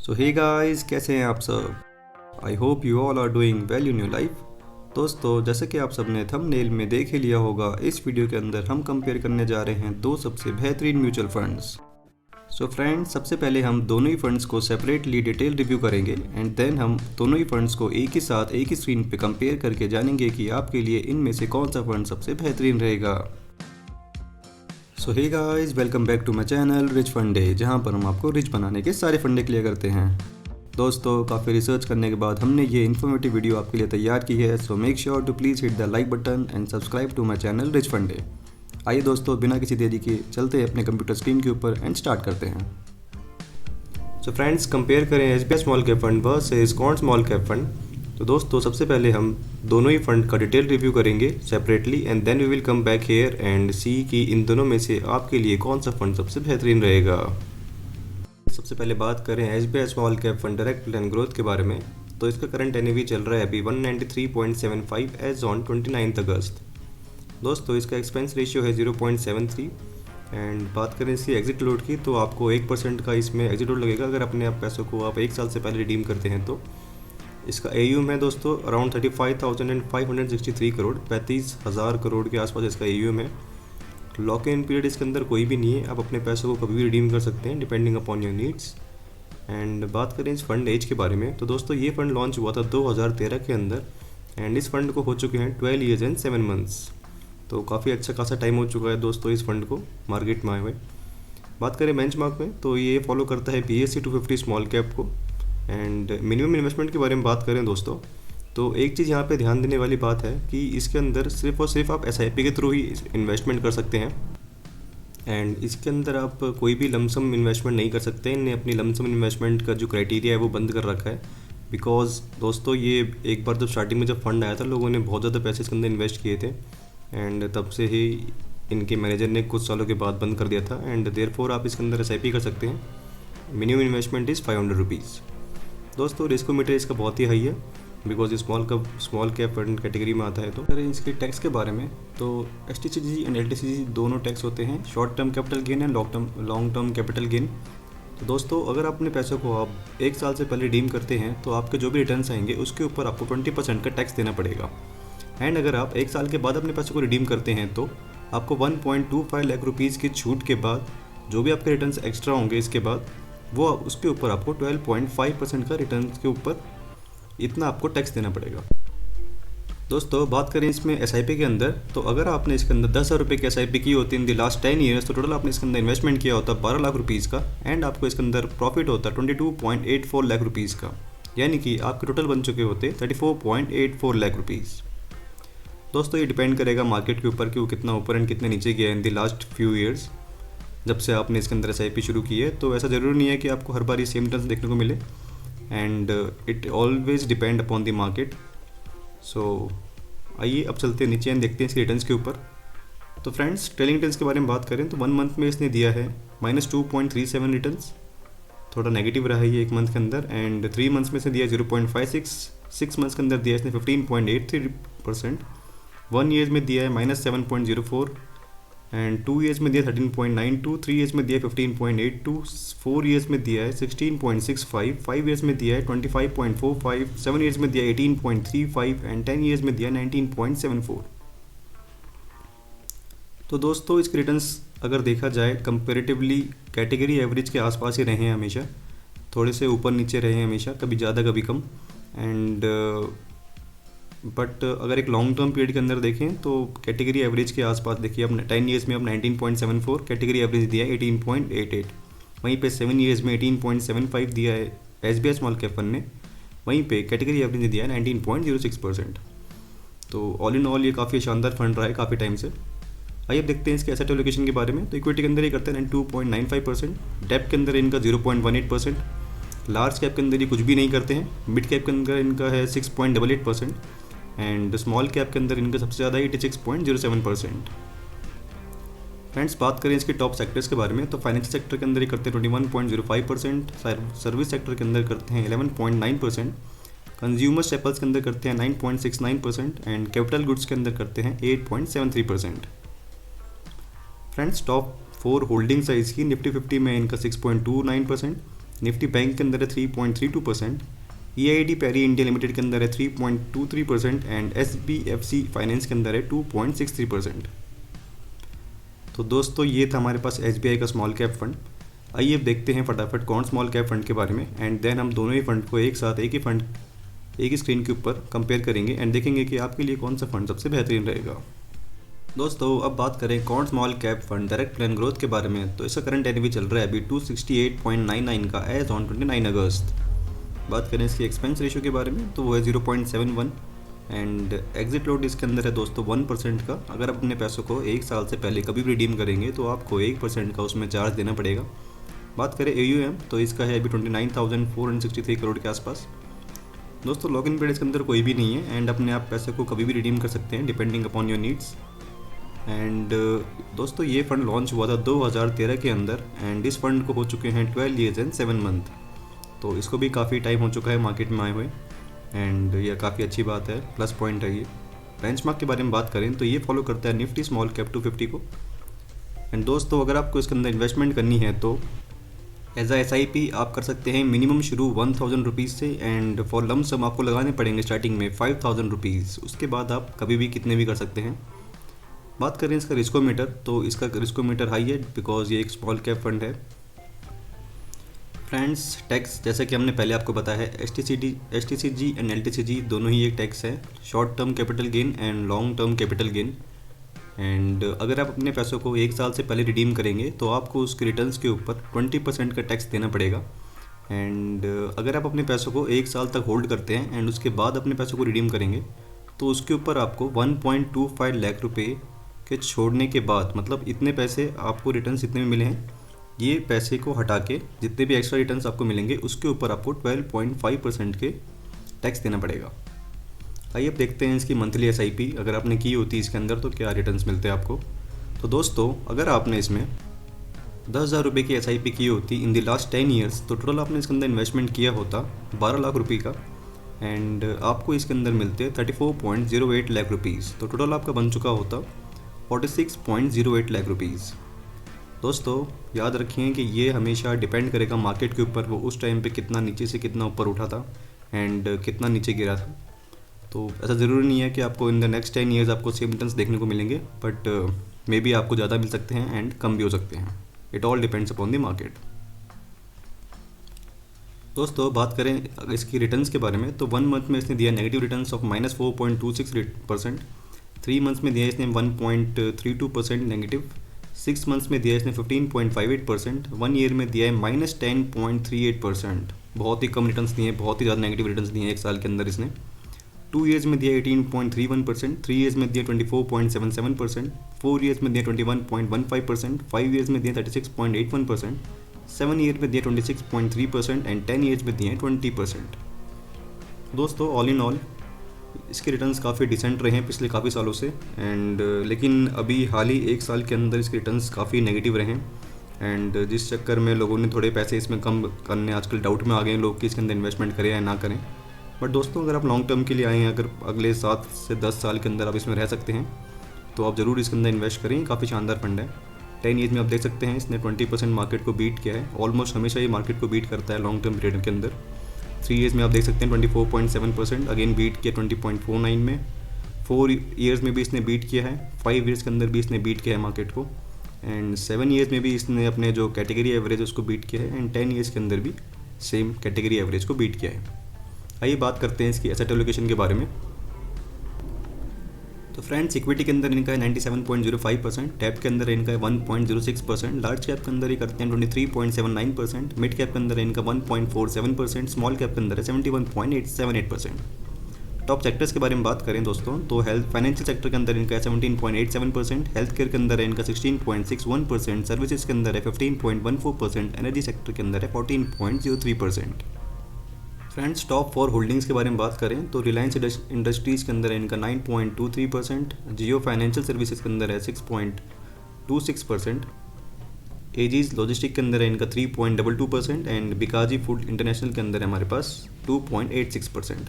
सो hey guys, कैसे हैं आप सब। I hope you all are doing well in your life. दोस्तों, जैसे कि आप सब ने थंबनेल में देख ही लिया होगा, इस वीडियो के अंदर हम कंपेयर करने जा रहे हैं दो सबसे बेहतरीन म्यूचुअल फंड्स। सो फ्रेंड्स, सबसे पहले हम दोनों ही फंड्स को सेपरेटली डिटेल रिव्यू करेंगे एंड देन हम दोनों ही फंड्स को एक ही साथ एक ही स्क्रीन पे कंपेयर करके जानेंगे कि आपके लिए इनमें से कौन सा फंड सबसे बेहतरीन रहेगा। So hey guys, welcome back to my channel rich फंडे, जहाँ पर हम आपको रिच बनाने के सारे फंडे क्लियर करते हैं। दोस्तों, काफ़ी रिसर्च करने के बाद हमने ये इन्फॉर्मेटिव वीडियो आपके लिए तैयार की है। So make sure to please hit the like button and subscribe to my channel rich Funde. आइए दोस्तों, बिना किसी देरी के चलते हैं अपने कंप्यूटर स्क्रीन के ऊपर एंड स्टार्ट करते हैं। सो फ्रेंड्स, कंपेयर करें SBI small cap fund versus Quant small cap fund. तो दोस्तों, सबसे पहले हम दोनों ही फंड का डिटेल रिव्यू करेंगे separately and then we will come back here and see कि इन दोनों में से आपके लिए कौन सा फंड सबसे बेहतरीन रहेगा। सबसे पहले बात करें SBI small cap fund direct plan growth के बारे में। तो इसका करंट एनएवी चल रहा है अभी 193.75 एज ऑन 29 अगस्त। दोस्तों, इसका एक्सपेंस रेशियो है 0.73 एंड बात करें इसकी एग्जिट लोड की, तो आपको 1% का इसमें एग्जिट लोड लगेगा अगर अपने आप पैसों को आप 1 साल से पहले रिडीम करते हैं। तो इसका एयूएम है दोस्तों अराउंड 35,563 करोड़, 35,000 करोड़ के आसपास इसका एयूएम है। लॉक इन पीरियड इसके अंदर कोई भी नहीं है, आप अपने पैसों को कभी भी रिडीम कर सकते हैं depending upon your needs. And बात करें इस फंड एज के बारे में, तो दोस्तों ये फंड लॉन्च हुआ था 2013 के अंदर एंड इस फंड को हो चुके हैं 12 ईयर्स एंड 7 मंथ्स। तो काफ़ी अच्छा खासा टाइम हो चुका है दोस्तों इस फंड को मार्केट में आए हुए। बात करें बेंचमार्क में, तो ये फॉलो करता है BSE 250 स्मॉल कैप को। एंड मिनिमम इन्वेस्टमेंट के बारे में बात करें दोस्तों, तो एक चीज़ यहाँ पे ध्यान देने वाली बात है कि इसके अंदर सिर्फ और सिर्फ आप SIP के थ्रू ही इन्वेस्टमेंट कर सकते हैं एंड इसके अंदर आप कोई भी लमसम इन्वेस्टमेंट नहीं कर सकते। इनने अपनी लमसम इन्वेस्टमेंट का जो क्राइटेरिया है वो बंद कर रखा है, बिकॉज दोस्तों ये एक बार जब स्टार्टिंग में जब फंड आया था लोगों ने बहुत ज़्यादा पैसे इसके अंदर इन्वेस्ट किए थे एंड तब से ही इनके मैनेजर ने कुछ सालों के बाद बंद कर दिया था एंड देयरफॉर आप इसके अंदर SIP कर सकते हैं। Minimum investment is 500 rupees. दोस्तों, रिस्कोमीटर इसका बहुत ही हाई है बिकॉज ये स्मॉल कैप फंड कैटेगरी में आता है। तो अगर इसके टैक्स के बारे में, तो STCG एंड LTCG दोनों टैक्स होते हैं, short term capital gain and long term capital gain. तो दोस्तों, अगर अपने पैसों को आप 1 साल से पहले रिडीम करते हैं तो आपके जो भी रिटर्न्स आएंगे उसके ऊपर आपको 20% का टैक्स देना पड़ेगा। एंड अगर आप 1 साल के बाद अपने पैसों को रिडीम करते हैं तो आपको 1.25 लाख रुपीज़ की छूट के बाद जो भी आपके रिटर्न्स एक्स्ट्रा होंगे इसके बाद वो उसके ऊपर आपको 12.5% का रिटर्न के ऊपर इतना आपको टैक्स देना पड़ेगा। दोस्तों, बात करें इसमें SIP के अंदर, तो अगर आपने इसके अंदर 10,000 रुपये की SIP की होती इन द लास्ट 10 ईयर्स, तो टोटल आपने इसके अंदर इन्वेस्टमेंट किया होता 12 लाख रुपीज़ का एंड आपको इसके अंदर प्रॉफिट होता 22.84 लाख रुपीज़ का, यानी कि आपके टोटल बन चुके होते 34.84 लाख रुपीज़। दोस्तों, ये डिपेंड करेगा मार्केट के ऊपर कि वो कितना ऊपर एंड कितने नीचे गया in the last few years जब से आपने इसके अंदर SIP शुरू की है। तो ऐसा ज़रूरी नहीं है कि आपको हर बार ये सेम रिटर्न्स देखने को मिले and it always depend upon the market. So आइए अब चलते हैं नीचे एंड देखते हैं इसके रिटर्न्स के ऊपर। तो फ्रेंड्स, ट्रेलिंग रिटर्न्स के बारे में बात करें तो 1 मंथ में इसने दिया है -2.37 रिटर्न्स, थोड़ा नेगेटिव रहा है ये 1 मंथ के अंदर। एंड 3 मंथ्स में इसने दिया 0.56, 6 मंथ्स के अंदर दिया इसने 15.83%, 1 ईयर में दिया है -7.04 एंड 2 ईयर्स में दिया 13.92, 3 ईयर्स में दिया 15.82, 4 ईयर्स में दिया है 16.65, 5 ईयर्स में दिया है 25.45, 7 ईयर्स में दिया है 18.35 एंड 10 ईयर्स में दिया है 19.74। तो दोस्तों, इसके रिटर्न्स अगर देखा जाए कंपेरेटिवली कैटेगरी एवरेज के आसपास ही रहे हैं हमेशा, थोड़े से ऊपर नीचे रहे हैं हमेशा, कभी ज़्यादा कभी कम। एंड बट अगर एक लॉन्ग टर्म पीरियड के अंदर देखें तो कैटेगरी एवरेज के आसपास देखिए, अब 10 ईयर्स में अब 19.74 कैटेगरी एवरेज दिया है 18.88, वहीं पे 7 ईयर्स में 18.75 दिया है SBI स्मॉल कैप फंड ने, वहीं पे कैटेगरी एवरेज दिया है 19.06%। तो ऑल इन ऑल ये काफ़ी शानदार फंड रहा है काफ़ी टाइम से। आइए अब देखते हैं इसके एसेट एलोकेशन के बारे में। तो इक्विटी के अंदर ये करते हैं 2.95%, डेप्ट के अंदर इनका 0.18%, लार्ज कैप के अंदर ये कुछ भी नहीं करते हैं, मिड कैप के अंदर इनका है 6.88% एंड स्मॉल कैप के अंदर इनका सबसे ज़्यादा 86.07%। फ्रेंड्स, बात करें इसके टॉप सेक्टर्स के बारे में, तो फाइनेंशियल सेक्टर के अंदर ये करते हैं 21.05%, सर्विस सेक्टर के अंदर करते हैं 11.9%, कंज्यूमर स्टेपल्स के अंदर करते हैं 9.69% एंड कैपिटल गुड्स के अंदर करते हैं 8.73%। फ्रेंड्स, टॉप 4 होल्डिंग साइज की निफ्टी 50 में इनका 6.29%, निफ्टी बैंक के अंदर है 3.32%, EID पैरी इंडिया लिमिटेड के अंदर है 3.23% एंड SBFC फाइनेंस के अंदर है 2.63%। तो दोस्तों ये था हमारे पास SBI का स्मॉल कैप फंड। आइए अब देखते हैं फटाफट कौन स्मॉल कैप फंड के बारे में, एंड देन हम दोनों ही फंड को एक साथ एक ही स्क्रीन के ऊपर कंपेयर करेंगे एंड देखेंगे कि आपके लिए कौन सा फंड सबसे बेहतरीन रहेगा। दोस्तों अब बात करें कौन small cap fund direct plan growth के बारे में, तो इसका करंट एनएवी चल रहा है अभी 268.99 का एज ऑन 29 अगस्त। बात करें इसकी एक्सपेंस रेशियो के बारे में तो वो है 0.71 एंड एग्जिट लोड इसके अंदर है दोस्तों 1% का। अगर आप अपने पैसों को एक साल से पहले कभी भी रिडीम करेंगे तो आपको 1% का उसमें चार्ज देना पड़ेगा। बात करें AUM तो इसका है अभी 29,463 करोड़ के आसपास। दोस्तों लॉग इन पीरियड इसके अंदर कोई भी नहीं है एंड अपने आप पैसे को कभी भी रिडीम कर सकते हैं depending upon your needs. And दोस्तों ये फ़ंड लॉन्च हुआ था 2013 के अंदर एंड इस फंड को हो चुके हैं 12 ईयर्स एंड 7 मंथ। तो इसको भी काफ़ी टाइम हो चुका है मार्केट में आए हुए एंड यह काफ़ी अच्छी बात है, प्लस पॉइंट है ये। बेंचमार्क के बारे में बात करें तो ये फॉलो करता है निफ्टी स्मॉल कैप 250 को। एंड दोस्तों अगर आपको इसके अंदर इन्वेस्टमेंट करनी है तो एज आ SIP आप कर सकते हैं। मिनिमम शुरू 1000 रुपीज़ से एंड फॉर लम सम आपको लगाने पड़ेंगे स्टार्टिंग में 5000 रुपीज़। उसके बाद आप कभी भी कितने भी कर सकते हैं। बात करें इसका रिस्कोमीटर तो इसका रिस्कोमीटर हाई है बिकॉज ये एक स्मॉल कैप फंड है। फ्रेंड्स टैक्स जैसे कि हमने पहले आपको बताया है STCG एंड LTCG दोनों ही एक टैक्स है, short term capital gain and long term capital gain. And अगर आप अपने पैसों को एक साल से पहले रिडीम करेंगे तो आपको उसके रिटर्न्स के ऊपर 20% का टैक्स देना पड़ेगा। एंड अगर आप अपने पैसों को एक साल तक होल्ड करते हैं एंड उसके बाद अपने पैसों को रिडीम करेंगे तो उसके ऊपर आपको 1.25 लाख रुपये के छोड़ने के बाद, मतलब इतने पैसे आपको रिटर्न्स इतने में मिले हैं, ये पैसे को हटा के जितने भी एक्स्ट्रा रिटर्न्स आपको मिलेंगे उसके ऊपर आपको 12.5% के टैक्स देना पड़ेगा। आइए अब देखते हैं इसकी मंथली SIP अगर आपने की होती इसके अंदर तो क्या रिटर्न्स मिलते हैं आपको। तो दोस्तों अगर आपने इसमें 10,000 रुपये की SIP की होती इन द लास्ट 10 ईयर्स तो टोटल आपने इसके अंदर इन्वेस्टमेंट किया होता 12 लाख रुपये का एंड आपको इसके अंदर मिलते 34.08 लाख रुपीज़। तो टोटल आपका बन चुका होता 46.08 लाख रुपीज़। दोस्तों याद रखिए कि ये हमेशा डिपेंड करेगा मार्केट के ऊपर, वो उस टाइम पे कितना नीचे से कितना ऊपर उठा था एंड कितना नीचे गिरा था। तो ऐसा ज़रूरी नहीं है कि आपको इन द नेक्स्ट 10 ईयर्स आपको सेम रिटर्न्स देखने को मिलेंगे, बट मे बी आपको ज़्यादा मिल सकते हैं एंड कम भी हो सकते हैं। It all depends upon the market. दोस्तों बात करें इसकी रिटर्न्स के बारे में तो 1 मंथ में इसने दिया नेगेटिव रिटर्न्स ऑफ -4.26%, 3 मंथ्स में दिया इसने 1.32% नेगेटिव, 6 मंथ्स में दिया इसने 15.58%, 1 ईयर में दिया है -10.38%। बहुत ही कम रिटर्न्स दिए हैं, बहुत ही ज़्यादा नेगेटिव रिटर्न्स दिए हैं एक साल के अंदर इसने। 2 ईयर्स में दिया 18.31%, 3 ईयर्स में दिया 24.77%, 4 ईयर्स में दिया 21.15%, 5 ईयर्स में दिया 36.81%, 7 ईयर में दिया 26.3% एंड 10 ईयर्स में दिए 20%। दोस्तों ऑल इन ऑल इसके रिटर्न्स काफ़ी डिसेंट रहे हैं पिछले काफ़ी सालों से एंड लेकिन अभी हाल ही 1 साल के अंदर इसके रिटर्न्स काफ़ी नेगेटिव रहे हैं एंड जिस चक्कर में लोगों ने थोड़े पैसे इसमें कम करने आजकल डाउट में आ गए हैं लोग कि इसके अंदर इन्वेस्टमेंट करें या ना करें। बट दोस्तों अगर आप लॉन्ग टर्म के लिए आए हैं, अगर अगले 7 से 10 साल के अंदर आप इसमें रह सकते हैं तो आप ज़रूर इसके अंदर इन्वेस्ट करें। काफ़ी शानदार फंड है। 10 ईयर्स में आप देख सकते हैं इसने 20% मार्केट को बीट किया है। ऑलमोस्ट हमेशा ये मार्केट को बीट करता है लॉन्ग टर्म पीरियड के अंदर। 3 ईयर्स में आप देख सकते हैं 24.7% अगेन बीट किया 20.49 में। 4 ईयर्स में भी इसने बीट किया है, 5 ईयर्स के अंदर भी इसने बीट किया है मार्केट को एंड 7 ईयर्स में भी इसने अपने जो कैटेगरी एवरेज उसको बीट किया है एंड 10 ईयर्स के अंदर भी सेम कैटेगरी एवरेज को बीट किया है। आइए बात करते हैं इसकी एसेट एलोकेशन के बारे में। तो फ्रेंड्स इक्विटी के अंदर इनका है 97.05%, टैप के अंदर इनका है 1.06%, लार्ज कैप के अंदर ये करते हैं 23.79%, मिड कैप के अंदर इनका 1.47%, स्मॉल कैप के अंदर है 71.878%। टॉप सेक्टर्स के बारे में बात करें दोस्तों तो हेल्थ फाइनेंशियल सेक्टर के अंदर इनका है 17.87%, हेल्थ केयर के अंदर है इनका 16.61%, सर्विसेज के अंदर है 15.14%, एनर्जी सेक्टर के अंदर है 14.03%। फ्रेंड्स टॉप 4 होल्डिंग्स के बारे में बात करें तो रिलायंस इंडस्ट्रीज़ के अंदर है इनका 9.23%, जियो फाइनेंशियल सर्विसेज के अंदर है 6.26%, एजीज लॉजिस्टिक के अंदर है इनका 3.22% एंड बिकाजी फूड इंटरनेशनल के अंदर है हमारे पास 2.86%।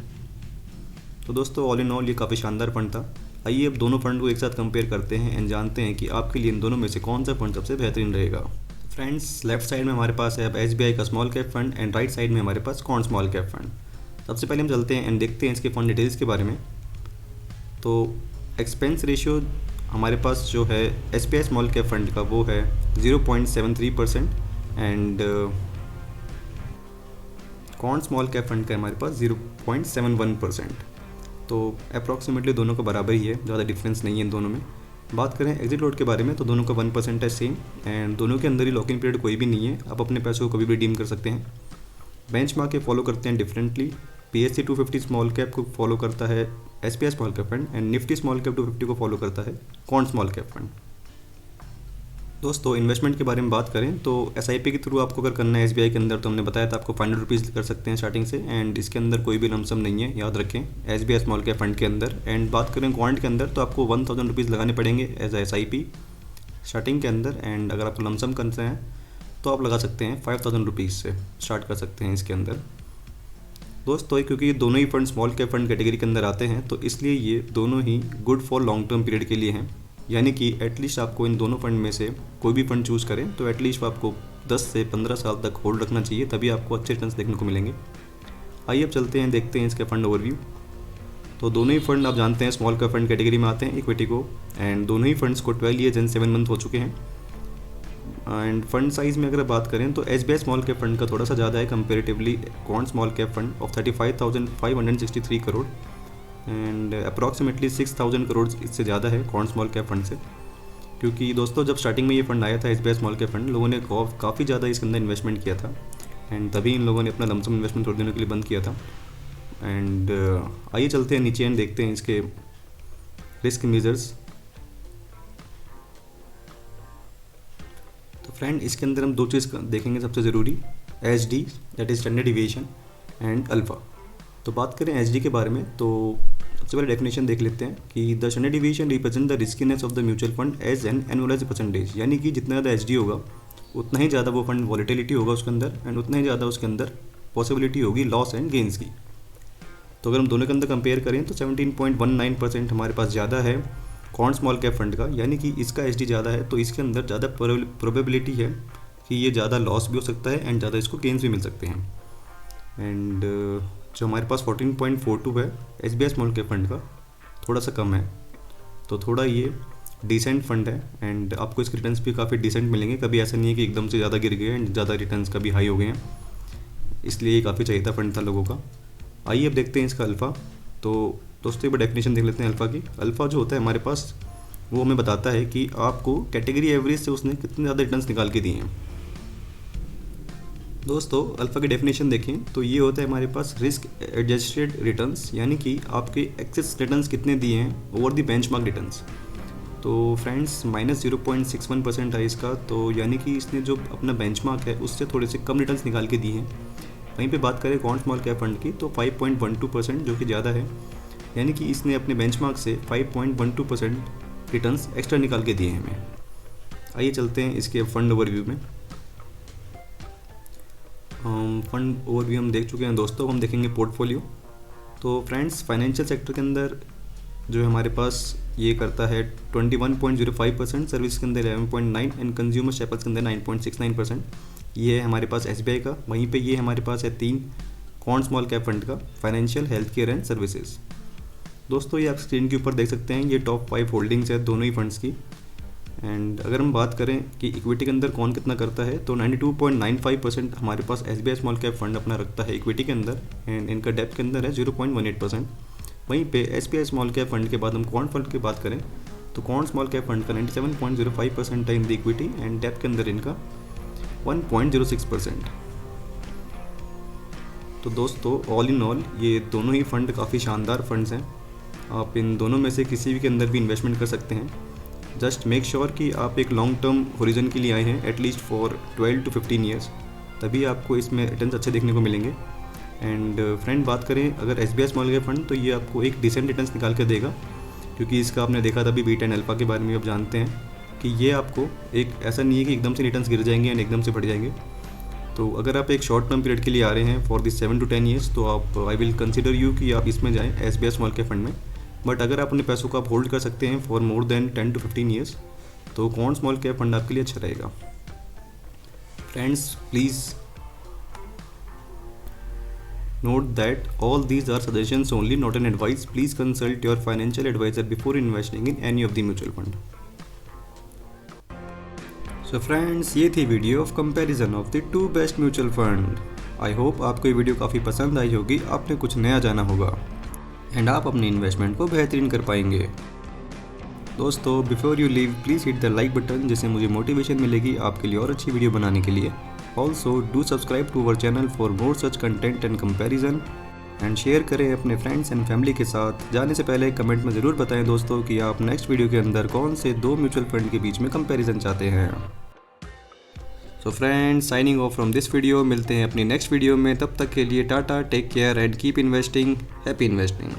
तो दोस्तों ऑल इन ऑल ये काफ़ी शानदार फंड था। आइए अब दोनों फंड को एक साथ कंपेयर करते हैं एंड जानते हैं कि आपके लिए इन दोनों में से कौन सा फंड सबसे बेहतरीन रहेगा। फ्रेंड्स, लेफ्ट साइड में हमारे पास है अब एसबीआई का small cap fund and right side में हमारे पास कौन स्मॉल कैप फंड। सबसे पहले हम चलते हैं एंड देखते हैं इसके फंड डिटेल्स के बारे में। तो एक्सपेंस रेशियो हमारे पास जो है एसबीआई स्मॉल कैप फंड का वो है 0.73% एंड कौन स्मॉल कैप फंड का हमारे पास 0.71%। तो अप्रॉक्सीमेटली दोनों का बराबर ही है, ज़्यादा डिफरेंस नहीं है इन दोनों में। बात करें एग्जिट लोड के बारे में तो दोनों का 1% है सेम एंड दोनों के अंदर ही लॉक इन पीरियड कोई भी नहीं है, आप अपने पैसों को कभी भी रिडीम कर सकते हैं। बेंचमार्क के फॉलो करते हैं डिफरेंटली। पीएससी 250 स्मॉल कैप को फॉलो करता है SBI small cap fund and Nifty small cap 250 को फॉलो करता है कौन स्मॉल कैप फंड। दोस्तों, इन्वेस्टमेंट के बारे में बात करें तो एसआईपी के थ्रू आपको अगर करना है एसबीआई के अंदर तो हमने बताया था आपको 500 रुपीज़ कर सकते हैं स्टार्टिंग से एंड इसके अंदर कोई भी लमसम नहीं है, याद रखें एसबीआई स्मॉल कैप फंड के अंदर। एंड बात करें क्वांट के अंदर तो आपको 1000 रुपीज़ लगाने पड़ेंगे एज एसआईपी स्टार्टिंग के अंदर एंड अगर आपको लमसम करते हैं तो आप लगा सकते हैं 5000 रुपीज़ से स्टार्ट कर सकते हैं इसके अंदर। दोस्तों, क्योंकि ये दोनों ही fund small cap fund category के अंदर आते हैं तो इसलिए ये दोनों ही good for long term period के लिए हैं, यानी कि एटलीस्ट आपको इन दोनों फंड में से कोई भी फंड चूज़ करें तो एटलीस्ट आपको 10 से 15 साल तक होल्ड रखना चाहिए, तभी आपको अच्छे रिटर्न्स देखने को मिलेंगे। आइए अब चलते हैं, देखते हैं इसके फंड ओवरव्यू। तो दोनों ही फंड आप जानते हैं स्मॉल कैप फंड कैटेगरी में आते हैं इक्विटी को एंड दोनों ही फंड्स को 12 ईयर्स एंड 7 मंथ हो चुके हैं। एंड फंड साइज़ में अगर बात करें तो एसबीआई स्मॉल कैप फंड का थोड़ा सा ज़्यादा है कंपेरेटिवली कौन small cap fund of 35,563 crore and approximately 6,000 crore इससे ज़्यादा है कौन स्मॉल कैप फंड से। क्योंकि दोस्तों, जब स्टार्टिंग में ये फंड आया था एसबीआई स्मॉल कैप फंड, लोगों ने काफ़ी ज़्यादा इसके अंदर इन्वेस्टमेंट किया था एंड तभी इन लोगों ने अपना लमसम इन्वेस्टमेंट थोड़ी दिनों के लिए बंद किया था। एंड आइए चलते हैं नीचे एंड देखते हैं इसके रिस्क मेजर्स। तो फ्रेंड, इसके अंदर हम दो चीज़ देखेंगे सबसे ज़रूरी, HD that is standard deviation and alpha. तो बात करें एचडी के बारे में तो सबसे पहले डेफिनेशन देख लेते हैं कि the standard deviation represent the riskiness of the mutual fund as an annualise percentage, यानी कि जितना ज़्यादा एचडी होगा उतना ही ज़्यादा वो फंड वॉलेटिलिटी होगा उसके अंदर एंड उतना ही ज़्यादा उसके अंदर पॉसिबिलिटी होगी लॉस एंड गेंस की। तो अगर हम दोनों के अंदर कंपेयर करें तो 17.19% हमारे पास ज़्यादा है कौन स्मॉल कैप फंड का, यानी कि इसका एचडी ज़्यादा है तो इसके अंदर ज़्यादा प्रोबेबिलिटी है कि ये ज़्यादा लॉस भी हो सकता है एंड ज़्यादा इसको गेंस भी मिल सकते हैं। एंड जो हमारे पास 14.42 है एसबीआई स्मॉल कैप फंड का, थोड़ा सा कम है, तो थोड़ा ये डिसेंट फंड है एंड आपको इसके रिटर्न्स भी काफ़ी डिसेंट मिलेंगे। कभी ऐसा नहीं है कि एकदम से ज़्यादा गिर गए एंड ज़्यादा रिटर्न्स कभी हाई हो गए हैं, इसलिए ये काफ़ी चाहिए था फंड था लोगों का। आइए अब देखते हैं इसका अल्फ़ा। तो दोस्तों, एक डेफिनेशन देख लेते हैं अल्फ़ा की। अल्फ़ा जो होता है हमारे पास वो हमें बताता है कि आपको कैटेगरी एवरेज से उसने कितने ज़्यादा रिटर्न्स निकाल के दिए हैं। दोस्तों, अल्फ़ा की डेफिनेशन देखें तो ये होता है हमारे पास रिस्क एडजस्टेड रिटर्न्स, यानी कि आपके एक्सेस रिटर्न्स कितने दिए हैं ओवर द बेंचमार्क रिटर्न्स। तो फ्रेंड्स, -0.61% है इसका, तो यानी कि इसने जो अपना बेंचमार्क है उससे थोड़े से कम रिटर्न्स निकाल के दिए हैं। वहीं पे बात करें कौन स्मॉल कैप फंड की तो 5.12% जो कि ज़्यादा है, यानी कि इसने अपने बेंचमार्क से 5.12% रिटर्न्स एक्स्ट्रा निकाल के दिए हैं हमें। आइए चलते हैं इसके फंड ओवरव्यू में। फंड ओवरव्यू हम देख चुके हैं दोस्तों, हम देखेंगे पोर्टफोलियो। तो फ्रेंड्स, फाइनेंशियल सेक्टर के अंदर जो है हमारे पास ये करता है 21.05%, सर्विस के अंदर 11.9 एंड कंज्यूमर स्टेपल्स के अंदर 9.69%। ये है हमारे पास एसबीआई का। वहीं पे ये हमारे पास है 3 कौन स्मॉल कैप फंड का, financial, health care and services. दोस्तों, ये आप स्क्रीन के ऊपर देख सकते हैं, ये टॉप 5 होल्डिंग्स है दोनों ही फंड्स की। एंड अगर हम बात करें कि इक्विटी के अंदर कौन कितना करता है तो 92.95% हमारे पास एसबीआई स्मॉल कैप फंड अपना रखता है इक्विटी के अंदर एंड इनका डेप्थ के अंदर है 0.18%। वहीं पे एसबीआई स्मॉल कैप फंड के बाद हम कौन फंड की बात करें तो कौन स्मॉल कैप फंड का 97.05% है in the equity and depth के अंदर इनका 1.06%। तो दोस्तों, ऑल इन ऑल ये दोनों ही फंड काफ़ी शानदार फंड्स हैं। आप इन दोनों में से किसी भी के अंदर भी इन्वेस्टमेंट कर सकते हैं। जस्ट मेक श्योर कि आप एक लॉन्ग टर्म होरिजन के लिए आए हैं, एटलीस्ट फॉर 12 to 15 ईयर्स, तभी आपको इसमें रिटर्न्स अच्छे देखने को मिलेंगे। एंड फ्रेंड, बात करें अगर एसबीआई स्मॉल कैप फंड तो ये आपको एक डिसेंट रिटर्न्स निकाल के देगा, क्योंकि इसका आपने देखा था अभी बीटा एंड अल्फा के बारे में आप जानते हैं कि ये आपको एक ऐसा नहीं है कि एकदम से रिटर्न्स गिर जाएंगे एंड एकदम से बढ़ जाएंगे। तो अगर आप एक शॉर्ट टर्म पीरियड के लिए आ रहे हैं फॉर दिस 7 to 10 ईयर्स तो आप आई विल कंसिडर यू कि आप इसमें जाएँ एसबीआई स्मॉल कैप फंड में। बट अगर आप अपने पैसों को आप होल्ड कर सकते हैं for more than 10 to 15 years तो कौन स्मॉल कैप फंड आपके लिए अच्छा रहेगा। Friends, please note that all these are suggestions only, not an advice. Please consult your financial advisor before investing in any of the mutual fund. So friends, ये थी video of comparison of the two best mutual fund. I hope आपको ये video काफ़ी पसंद आई होगी, आपने कुछ नया जाना होगा एंड आप अपनी इन्वेस्टमेंट को बेहतरीन कर पाएंगे। दोस्तों, before you leave please hit the like button, जिससे मुझे मोटिवेशन मिलेगी आपके लिए और अच्छी वीडियो बनाने के लिए। Also do subscribe to our channel for more such content and comparison and share करें अपने फ्रेंड्स एंड फैमिली के साथ। जाने से पहले कमेंट में ज़रूर बताएं दोस्तों कि आप नेक्स्ट वीडियो के अंदर कौन से दो म्यूचुअल फंड के बीच में कंपैरिजन चाहते हैं। So friends, signing off from this video. मिलते हैं अपनी नेक्स्ट वीडियो में, तब तक के लिए टाटा, take care and keep investing. Happy investing.